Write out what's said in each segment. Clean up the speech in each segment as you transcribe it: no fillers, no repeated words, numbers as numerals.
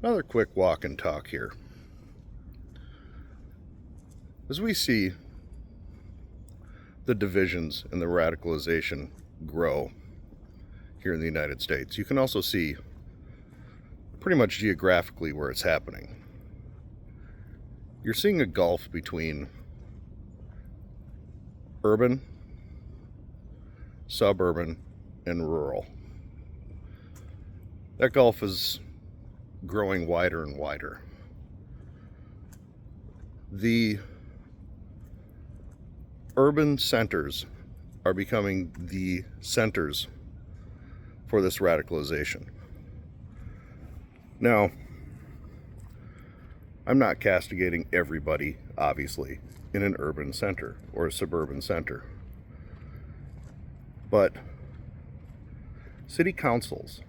Another quick walk and talk here. As we see the divisions and the radicalization grow here in the United States, you can also see pretty much geographically where it's happening. You're seeing a gulf between urban, suburban, and rural. That gulf is growing wider and wider. The urban centers are becoming the centers for this radicalization. Now, I'm not castigating everybody, obviously, in an urban center or a suburban center. But city councils,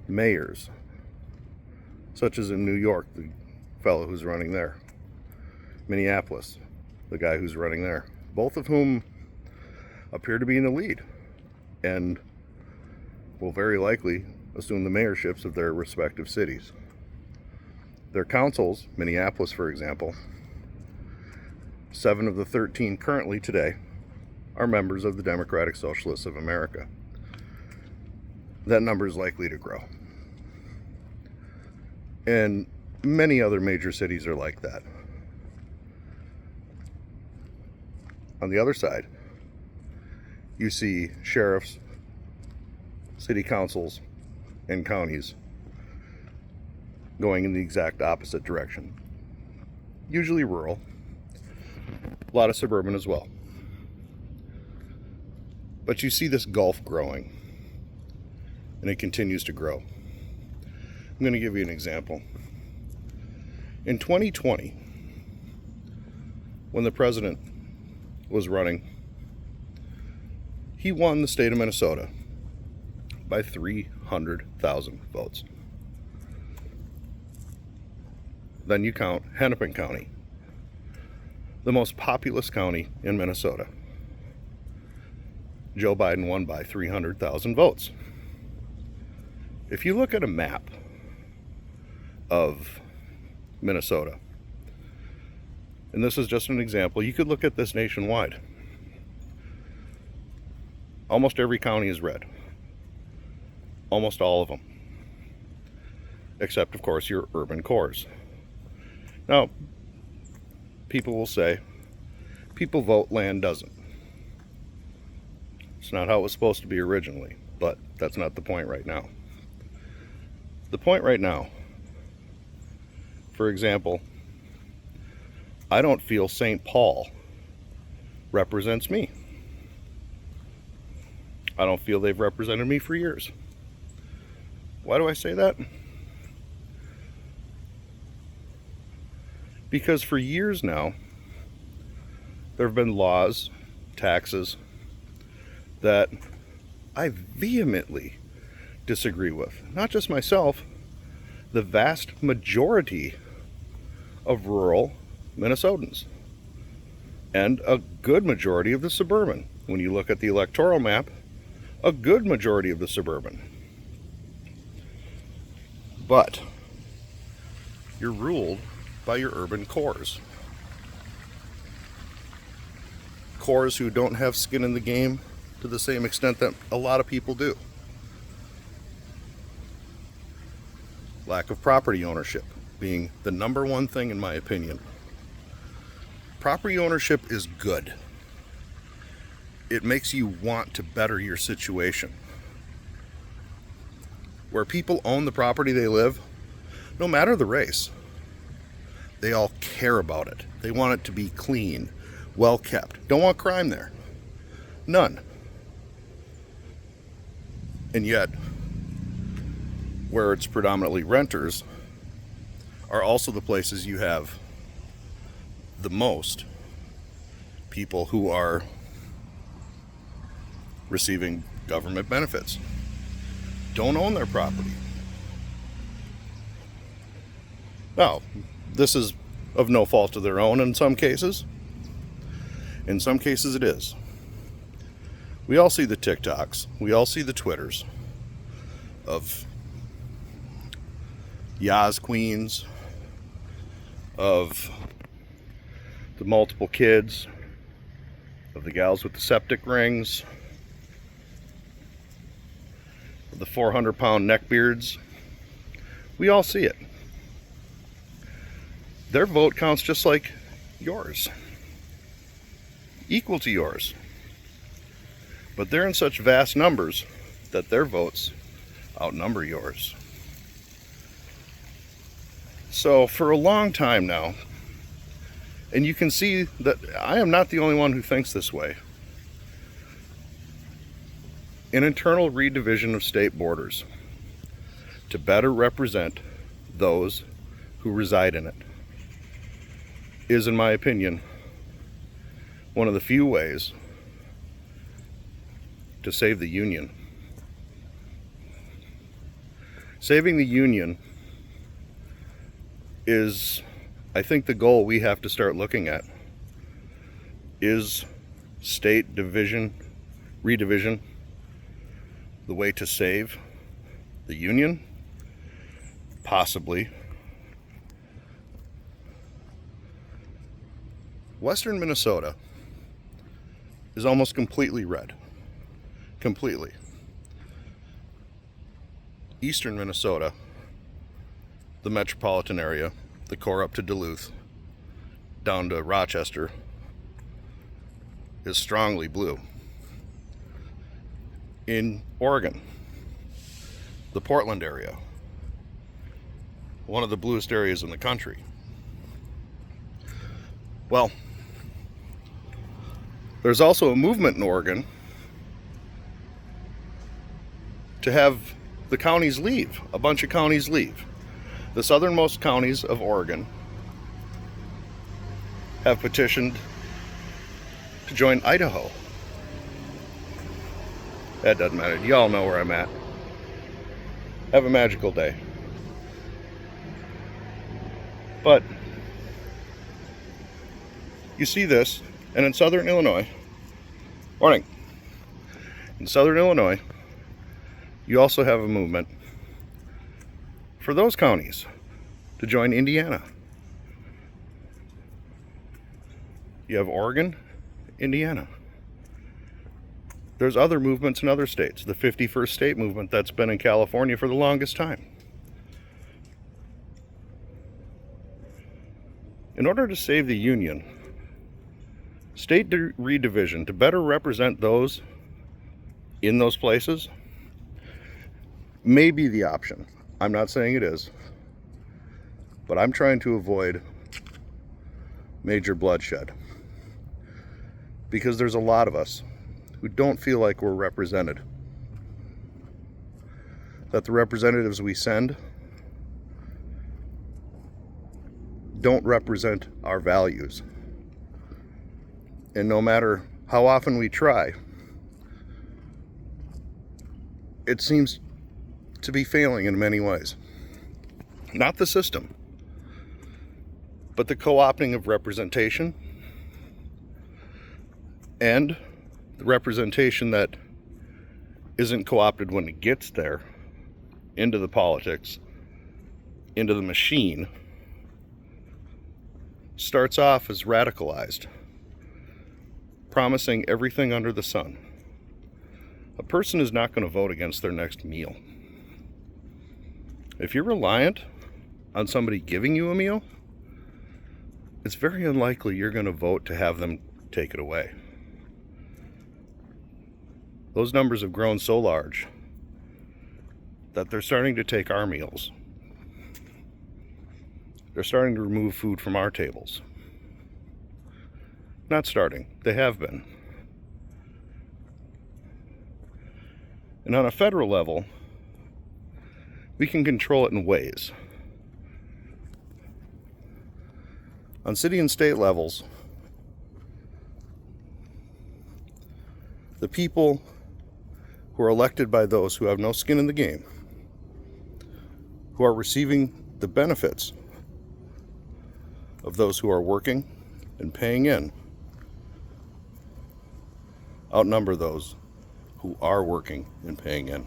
mayors, such as in New York, the fellow who's running there, Minneapolis, the guy who's running there, both of whom appear to be in the lead and will very likely assume the mayorships of their respective cities. Their councils, Minneapolis for example, 7 of the 13 currently today are members of the Democratic Socialists of America. That number is likely to grow. And many other major cities are like that. On the other side, you see sheriffs, city councils, and counties going in the exact opposite direction. Usually rural, a lot of suburban as well. But you see this gulf growing, and it continues to grow. I'm going to give you an example. In 2020, when the president was running, he won the state of Minnesota by 300,000 votes. Then you count Hennepin County, the most populous county in Minnesota. Joe Biden won by 300,000 votes. If you look at a map of Minnesota, and this is just an example, you could look at this nationwide. Almost every county is red. Almost all of them. Except, of course, your urban cores. Now, people will say, people vote, land doesn't. It's not how it was supposed to be originally, but that's not the point right now. The point right now, for example, I don't feel St. Paul represents me. I don't feel they've represented me for years. Why do I say that? Because for years now, there have been laws, taxes, that I vehemently disagree with. Not just myself, the vast majority of rural Minnesotans, and a good majority of the suburban. When you look at the electoral map, a good majority of the suburban. But you're ruled by your urban cores. Cores who don't have skin in the game to the same extent that a lot of people do. Lack of property ownership being the number one thing in my opinion. Property ownership is good. It makes you want to better your situation. Where people own the property they live, no matter the race, they all care about it. They want it to be clean, well kept. Don't want crime there. None. And yet, where it's predominantly renters, are also the places you have the most people who are receiving government benefits. Don't own their property. Now, this is of no fault of their own in some cases. In some cases it is. We all see the TikToks, we all see the Twitters of Yas queens, of the multiple kids, of the gals with the septic rings, of the 400-pound neckbeards. We all see it. Their vote counts just like yours, equal to yours. But they're in such vast numbers that their votes outnumber yours. So for a long time now, and you can see that I am not the only one who thinks this way, an internal redivision of state borders to better represent those who reside in it is, in my opinion, one of the few ways to save the Union. Saving the Union is, I think, the goal we have to start looking at. Is state division, redivision, the way to save the Union? Possibly. Western Minnesota is almost completely red. Completely. Eastern Minnesota, the metropolitan area, the core up to Duluth, down to Rochester, is strongly blue. In Oregon, the Portland area, one of the bluest areas in the country. Well, there's also a movement in Oregon to have the counties leave, a bunch of counties leave. The southernmost counties of Oregon have petitioned to join Idaho. That doesn't matter. You all know where I'm at. Have a magical day. But you see this, and in southern Illinois, morning, in southern Illinois, you also have a movement for those counties to join Indiana. You have Oregon, Indiana. There's other movements in other states. The 51st state movement that's been in California for the longest time. In order to save the Union, state redivision to better represent those in those places may be the option. I'm not saying it is, but I'm trying to avoid major bloodshed because there's a lot of us who don't feel like we're represented, that the representatives we send don't represent our values. And no matter how often we try, it seems to be failing in many ways. Not the system, but the co-opting of representation, and the representation that isn't co-opted when it gets there, into the politics, into the machine, starts off as radicalized, promising everything under the sun. A person is not going to vote against their next meal. If you're reliant on somebody giving you a meal, it's very unlikely you're going to vote to have them take it away. Those numbers have grown so large that they're starting to take our meals. They're starting to remove food from our tables. Not starting, they have been. And on a federal level, we can control it in ways. On city and state levels, the people who are elected by those who have no skin in the game, who are receiving the benefits of those who are working and paying in, outnumber those who are working and paying in.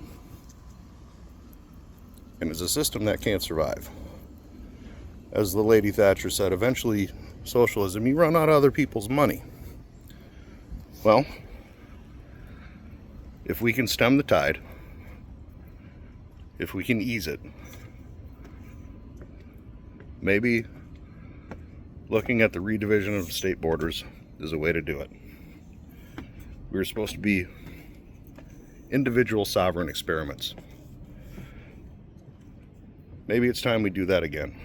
and is a system that can't survive. As the lady Thatcher said, eventually socialism, you run out of other people's money. Well, if we can stem the tide, if we can ease it, maybe looking at the redivision of state borders is a way to do it. We're supposed to be individual sovereign experiments. Maybe it's time we do that again.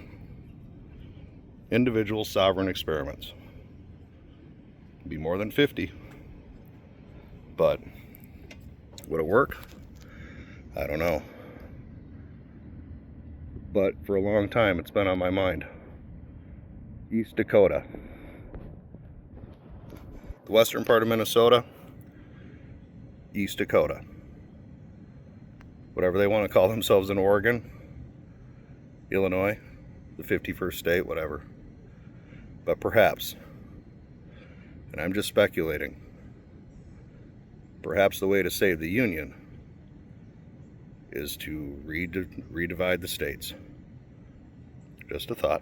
Individual sovereign experiments. Be more than 50. But would it work? I don't know. But for a long time it's been on my mind. East Dakota. The western part of Minnesota. East Dakota. Whatever they want to call themselves in Oregon. Illinois. The 51st state, whatever. But perhaps, and I'm just speculating, perhaps the way to save the Union is to redivide the states. Just a thought.